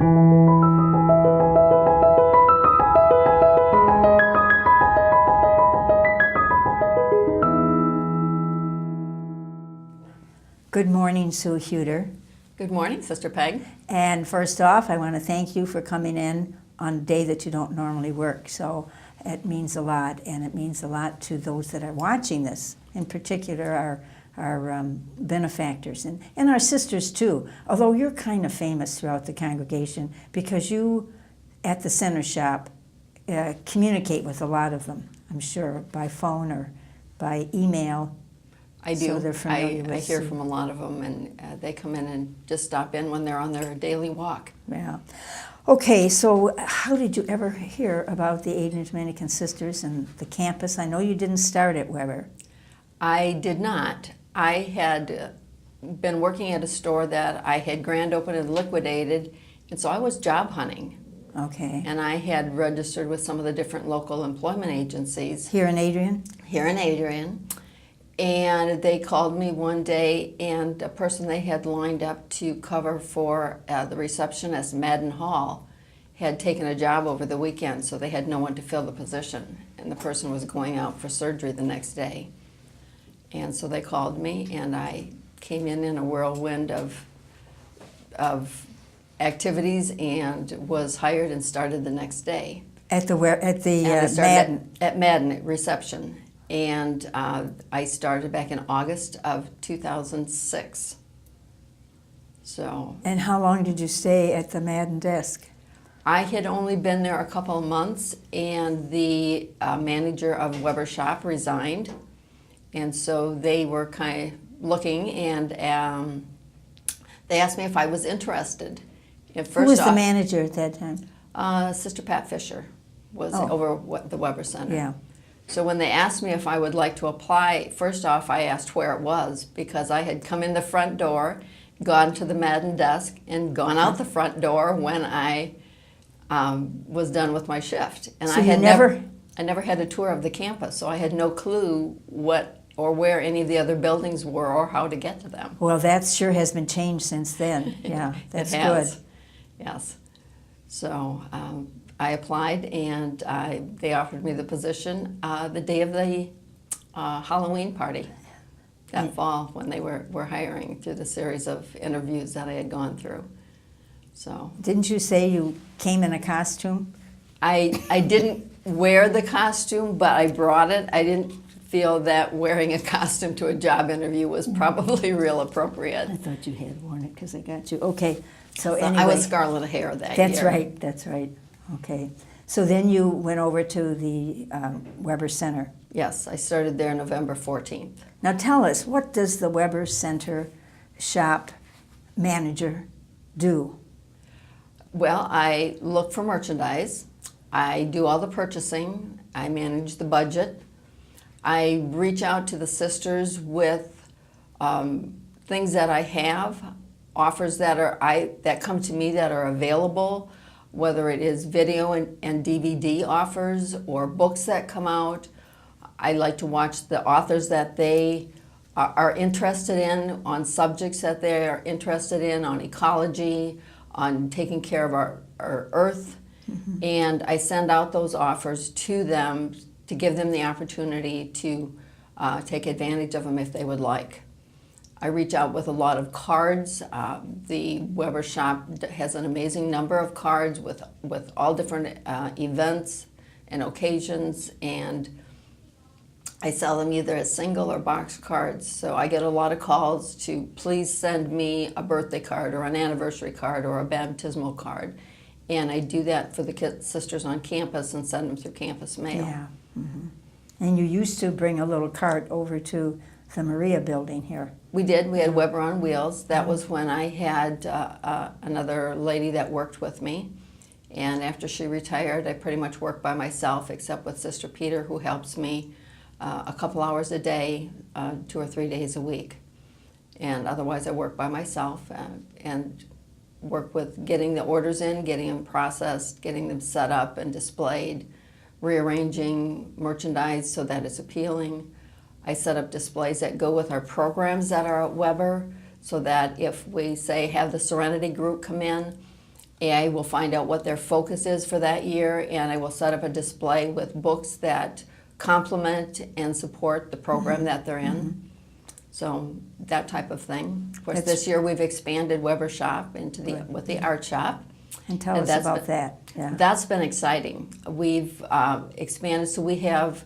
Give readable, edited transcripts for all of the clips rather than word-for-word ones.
Good morning, Sue Huetter. Good morning, Sister Peg. And first off, I want to thank you for coming in on a day that you don't normally work. So it means a lot, and it means a lot to those that are watching this, in particular our benefactors and our sisters too. Although you're kind of famous throughout the congregation because you, at the center shop, communicate with a lot of them, I'm sure, by phone or by email. I do. So they're familiar I with hear you. from a lot of them, and they come in and just stop in when they're on their daily walk. Yeah. Okay, so how did you ever hear about the Adrian Dominican Sisters and the campus? I know you didn't start at Huetter. I did not. I had been working at a store that I had grand opened and liquidated, and so I was job hunting. Okay. And I had registered with some of the different local employment agencies Here in Adrian? here in Adrian. And they called me one day, and a person they had lined up to cover for the receptionist, Madden Hall, had taken a job over the weekend, so they had no one to fill the position. And the person was going out for surgery the next day. And so they called me, and I came in a whirlwind of activities and was hired and started the next day. At the Madden. Madden? At Madden at reception. And I started back in August of 2006. So. And how long did you stay at the Madden desk? I had only been there a couple of months, and the manager of Weber Shop resigned. And so they were kind of looking, and they asked me if I was interested. And Who was the manager at that time? Sister Pat Fisher was over the Weber Center. Yeah. So when they asked me if I would like to apply, first off I asked where it was, because I had come in the front door, gone to the Madden desk, and gone out the front door when I was done with my shift. And So I had I never had a tour of the campus, so I had no clue what or where any of the other buildings were or how to get to them. Well, that sure has been changed since then. Yeah, that's It has. good. Yes. So I applied, and they offered me the position the day of the Halloween party that fall, when they were hiring, through the series of interviews that I had gone through. So Didn't you say you came in a costume? I didn't wear the costume, but I brought it. I didn't feel that wearing a costume to a job interview was probably real appropriate. I thought you had worn it because I got you. Okay, so anyway. I was scarlet hair that year. That's right. Okay. So then you went over to the Weber Center. Yes, I started there November 14th. Now tell us, what does the Weber Center shop manager do? Well, I look for merchandise. I do all the purchasing. I manage the budget. I reach out to the sisters with things that I have, offers that come to me that are available, whether it is video and DVD offers or books that come out. I like to watch the authors that they are interested in, on subjects that they are interested in, on ecology, on taking care of our earth. Mm-hmm. And I send out those offers to them to give them the opportunity to take advantage of them if they would like. I reach out with a lot of cards. The Weber shop has an amazing number of cards with all different events and occasions, and I sell them either as single or box cards. So I get a lot of calls to please send me a birthday card or an anniversary card or a baptismal card. And I do that for the sisters on campus and send them through campus mail. Yeah. Mm-hmm. And you used to bring a little cart over to the Maria building here. We did. We had Weber on Wheels. That was when I had another lady that worked with me. And after she retired, I pretty much worked by myself, except with Sister Peter, who helps me a couple hours a day, 2 or 3 days a week. And otherwise I work by myself and work with getting the orders in, getting them processed, getting them set up and displayed, rearranging merchandise so that it's appealing. I set up displays that go with our programs that are at Weber, so that if we, say, have the Serenity group come in, I will find out what their focus is for that year, and I will set up a display with books that complement and support the program that they're in. So that type of thing. Of course, this year we've expanded Weber Shop into with the art shop. And tell us about that. Yeah. That's been exciting. We've expanded, so we have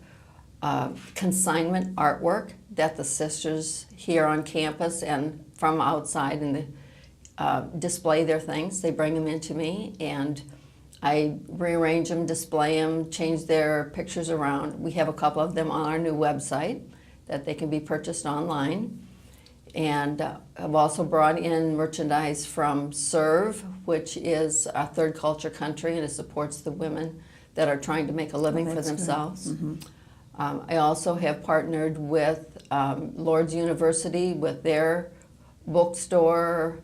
consignment artwork that the sisters here on campus and from outside in the display their things. They bring them into me, and I rearrange them, display them, change their pictures around. We have a couple of them on our new website that they can be purchased online. And I've also brought in merchandise from Serve, which is a third culture country, and it supports the women that are trying to make a living for themselves. I also have partnered with Lord's University with their bookstore,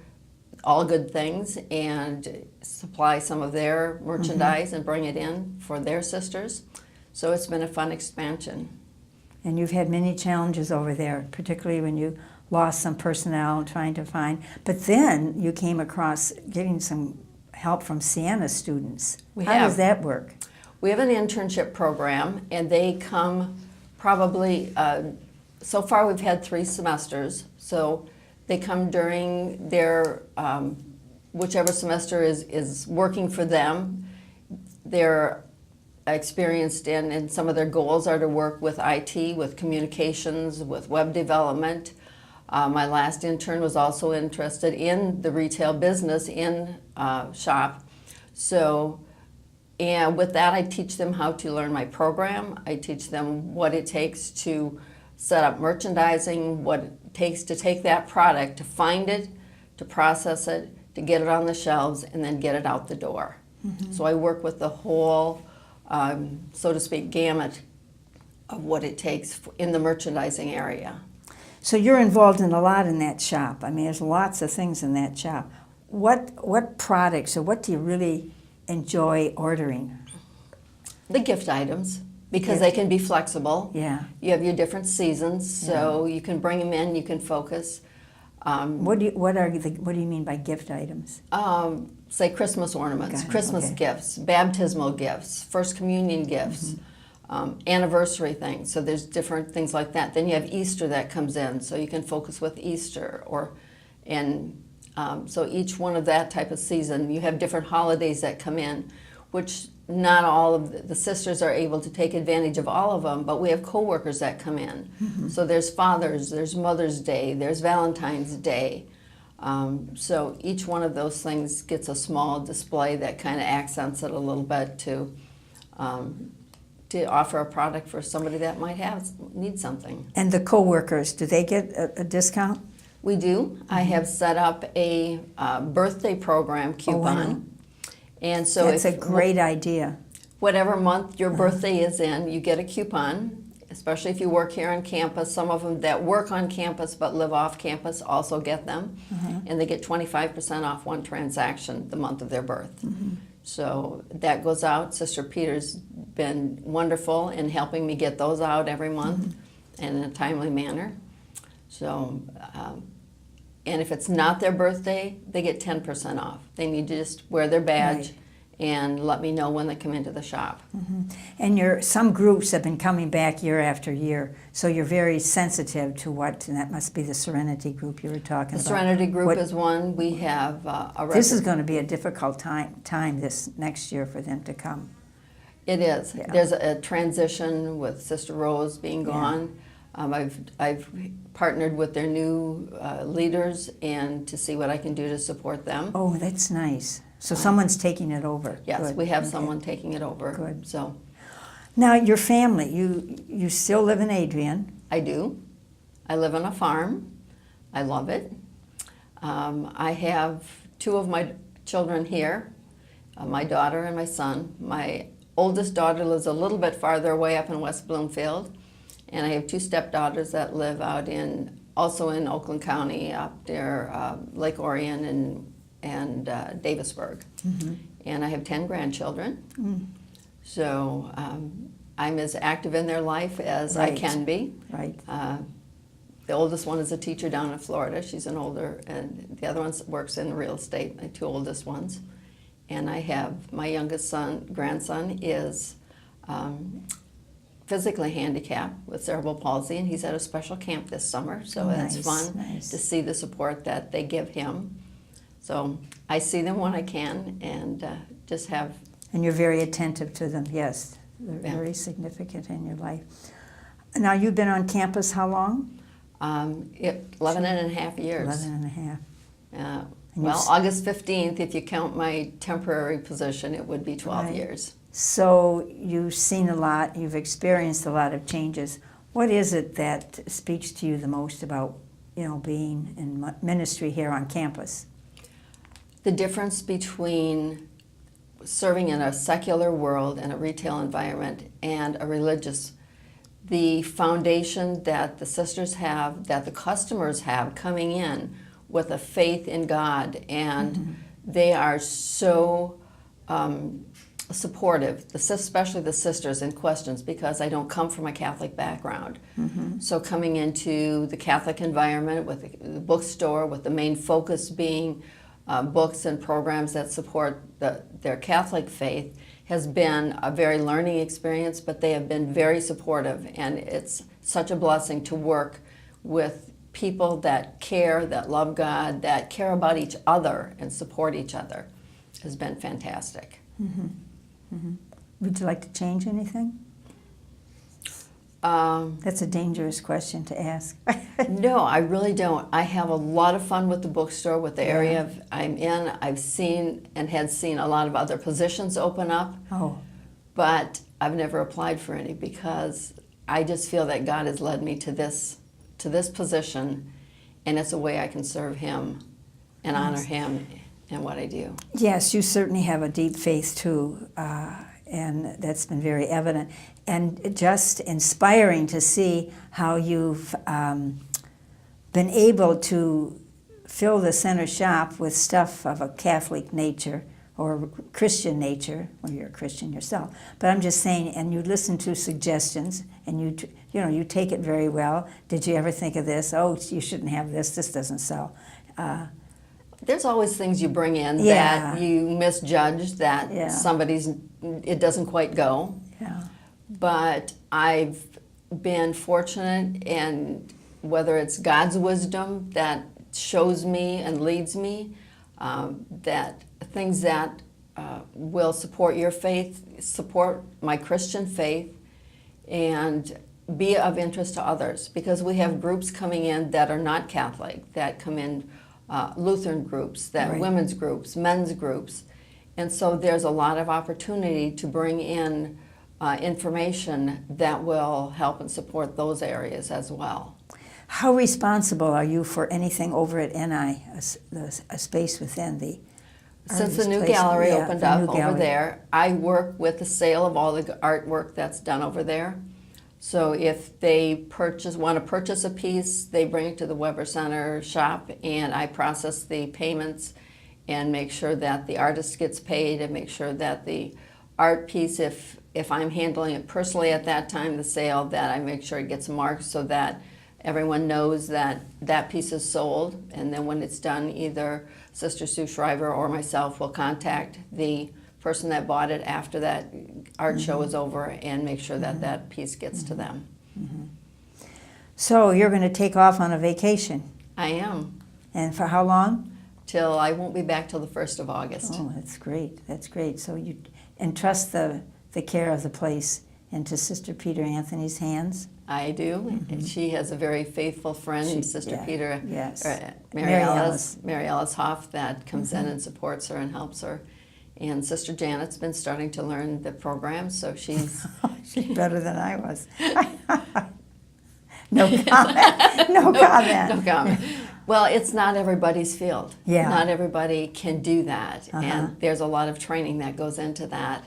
All Good Things, and supply some of their merchandise and bring it in for their sisters. So it's been a fun expansion. And you've had many challenges over there, particularly when you lost some personnel trying to find. But then you came across getting some help from Siena students. How does that work? We have an internship program, and they come probably, so far we've had 3 semesters, so they come during their, whichever semester is working for them. They're experienced in, and some of their goals are to work with IT, with communications, with web development. My last intern was also interested in the retail business in shop. So, and with that, I teach them how to learn my program. I teach them what it takes to set up merchandising, what it takes to take that product, to find it, to process it, to get it on the shelves, and then get it out the door. So I work with the whole, so to speak, gamut of what it takes in the merchandising area. So you're involved in a lot in that shop. I mean, there's lots of things in that shop. What products or what do you really enjoy ordering? The gift items, because they can be flexible. Yeah. You have your different seasons, so you can bring them in, you can focus. What do you mean by gift items? Say Christmas ornaments, Christmas gifts, baptismal gifts, First Communion gifts, anniversary things. So there's different things like that. Then you have Easter that comes in, so you can focus with Easter. So each one of that type of season, you have different holidays that come in, which not all of the sisters are able to take advantage of all of them, but we have co-workers that come in. So there's Father's, there's Mother's Day, there's Valentine's Day. So each one of those things gets a small display that kind of accents it a little bit to offer a product for somebody that might need something. And the co-workers, do they get a discount? We do. I have set up a birthday program coupon. And so that's a great idea. Whatever month your birthday is in, you get a coupon, especially if you work here on campus. Some of them that work on campus but live off campus also get them. And they get 25% off one transaction the month of their birth. So that goes out. Sister Peter's been wonderful in helping me get those out every month and in a timely manner. So, and if it's not their birthday, they get 10% off. They need to just wear their badge and let me know when they come into the shop. And some groups have been coming back year after year, so you're very sensitive to and that must be the Serenity group you were talking about. The Serenity group is one. We have this is going to be a difficult time this next year for them to come. It is. Yeah. There's a transition with Sister Rose being gone. I've partnered with their new leaders and to see what I can do to support them. Oh, that's nice. So someone's taking it over. Yes, Good. We have someone taking it over. Good. So, now your family, you still live in Adrian. I do. I live on a farm. I love it. I have 2 of my children here, my daughter and my son. My oldest daughter lives a little bit farther away up in West Bloomfield. And I have 2 stepdaughters that live out also in Oakland County, up there, Lake Orion and Davisburg. And I have 10 grandchildren. So I'm as active in their life as I can be. Right. The oldest one is a teacher down in Florida. She's and the other one works in real estate, my 2 oldest ones. and I have my youngest grandson is physically handicapped with cerebral palsy, and he's at a special camp this summer, so it's fun to see the support that they give him. So I see them when I can, and just have... And you're very attentive to them, yes. They're very significant in your life. Now, you've been on campus how long? 11 and a half years. 11 and a half. Well, August 15th, if you count my temporary position, it would be 12 years. So you've seen a lot, you've experienced a lot of changes. What is it that speaks to you the most about, being in ministry here on campus? The difference between serving in a secular world and a retail environment and a religious, the foundation that the sisters have, that the customers have coming in with a faith in God, and they are so supportive, especially the sisters, in questions, because I don't come from a Catholic background. So coming into the Catholic environment with the bookstore, with the main focus being books and programs that support their Catholic faith, has been a very learning experience, but they have been very supportive, and it's such a blessing to work with people that care, that love God, that care about each other and support each other. Has been fantastic. Would you like to change anything? That's a dangerous question to ask. No, I really don't. I have a lot of fun with the bookstore, with the area I'm in. I've seen and had seen a lot of other positions open up, but I've never applied for any because I just feel that God has led me to this position, and it's a way I can serve Him and honor Him in what I do. Yes, you certainly have a deep faith too, and that's been very evident. And just inspiring to see how you've been able to fill the center shop with stuff of a Catholic nature or Christian nature. Well, you're a Christian yourself, but I'm just saying. And you listen to suggestions, and you take it very well. Did you ever think of this? Oh, you shouldn't have this. This doesn't sell. There's always things you bring in that you misjudge, that it doesn't quite go. But I've been fortunate, and whether it's God's wisdom that shows me and leads me, that things that will support your faith, support my Christian faith, and be of interest to others. Because we have groups coming in that are not Catholic, that come in, Lutheran groups, that women's groups, men's groups. And so there's a lot of opportunity to bring in information that will help and support those areas as well. How responsible are you for anything over at NI, a space within the Since the new gallery opened up over there, I work with the sale of all the artwork that's done over there. So if they want to purchase a piece, they bring it to the Weber Center shop, and I process the payments and make sure that the artist gets paid, and make sure that the art piece, if I'm handling it personally at that time, the sale, that I make sure it gets marked so that everyone knows that that piece is sold. And then when it's done, either Sister Sue Shriver or myself will contact the person that bought it after that art show is over and make sure that that piece gets to them. So you're going to take off on a vacation? I am. And for how long? Till I won't be back till the 1st of August. Oh, that's great. That's great. So you entrust the care of the place into Sister Peter Anthony's hands? I do. And she has a very faithful friend, Sister Peter, Mary Ellis Hoff, that comes in and supports her and helps her. And Sister Janet's been starting to learn the program, so she's... She's better than I was. No comment. No comment. No comment. Well, it's not everybody's field. Yeah. Not everybody can do that. And there's a lot of training that goes into that.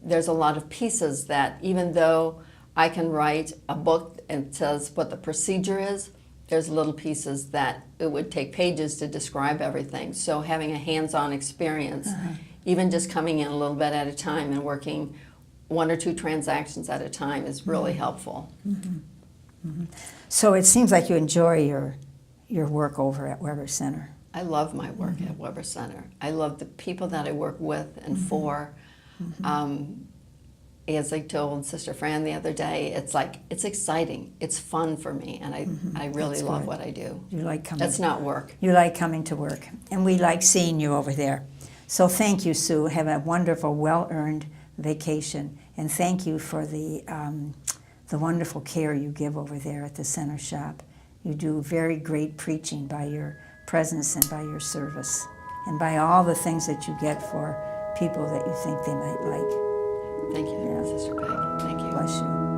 There's a lot of pieces that, even though I can write a book and it says what the procedure is, there's little pieces that it would take pages to describe everything. So having a hands-on experience, even just coming in a little bit at a time and working 1 or 2 transactions at a time is really helpful. So it seems like you enjoy your work over at Weber Center. I love my work at Weber Center. I love the people that I work with and for. As I told Sister Fran the other day, it's exciting. It's fun for me, and I really That's love good. what I do. You like coming. That's not work. You like coming to work, and we like seeing you over there. So thank you, Sue. Have a wonderful, well-earned vacation, and thank you for the wonderful care you give over there at the center shop. You do very great preaching by your presence and by your service, and by all the things that you get for people that you think they might like. Thank you, Yeah. Sister Peg. Thank you. Bless you.